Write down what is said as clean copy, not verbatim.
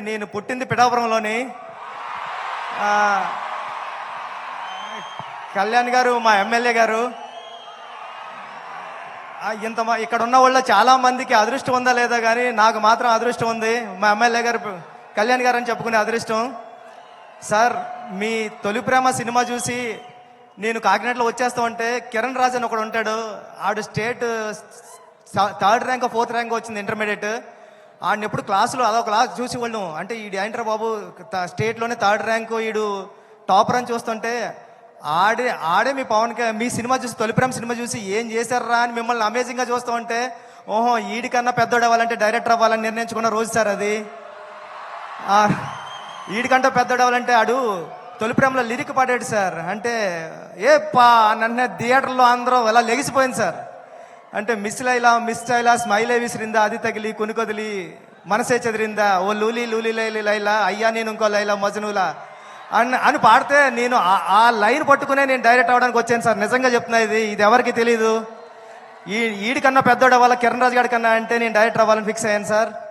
నేను పుట్టింది పిఠాపురంలోని. ఆ, కళ్యాణ్ గారు మా ఎమ్మెల్యే గారు. ఇక్కడ ఉన్న వాళ్ళ చాలా మందికి అదృష్టం ఉందా లేదా కానీ నాకు మాత్రం అదృష్టం ఉంది. మా ఎమ్మెల్యే గారు కళ్యాణ్ గారు అని చెప్పుకునే అదృష్టం. సార్, మీ తొలి ప్రేమ సినిమా చూసి నేను కాకినాడలో వచ్చేస్తా ఉంటే కిరణ్ రాజ్ అని ఒకడు ఉంటాడు. ఆడు state 3rd rank 4th rank వచ్చింది ఇంటర్మీడియట్. ఆడిని ఎప్పుడు క్లాసులో అదొక క్లాస్ చూసి వాళ్ళు అంటే ఈడు ఏంటర్ బాబు స్టేట్లోనే 3rd ర్యాంకు ఈడు టాపర్ అని చూస్తుంటే ఆడే మీ మీ సినిమా చూసి తొలి ప్రేమ సినిమా చూసి ఏం చేశారా అని మిమ్మల్ని అమేజింగ్గా చూస్తూ ఉంటే ఓహో ఈడికన్నా పెద్దోడు అవ్వాలంటే డైరెక్టర్ అవ్వాలని నిర్ణయించుకున్న రోజు సార్ అది. ఈడికంటే పెద్దోడు అవ్వాలంటే ఆడు తొలి ప్రేమలో లిరిక్ పాడాడు సార్. అంటే నన్ను థియేటర్లో అందరూ అలా లెగిసిపోయింది సార్. అంటే మిస్ లైలా స్మైలే విసిరిందా అది తగిలి కొనుకొదిలి మనసే చెదిరిందా ఓ లూలీ లూలీ లైలా అయ్యా నేను ఇంకో లైలా మజనులా అని పాడితే నేను ఆ లైన్ పట్టుకునే నేను డైరెక్ట్ అవ్వడానికి వచ్చాను సార్. నిజంగా చెప్తున్నా, ఇది ఎవరికి తెలీదు. ఈడికన్నా పెద్దోడు అవ్వాలి కిరణ్ రాజు గారి కన్నా అంటే నేను డైరెక్టర్ అవ్వాలని ఫిక్స్ అయ్యాను సార్.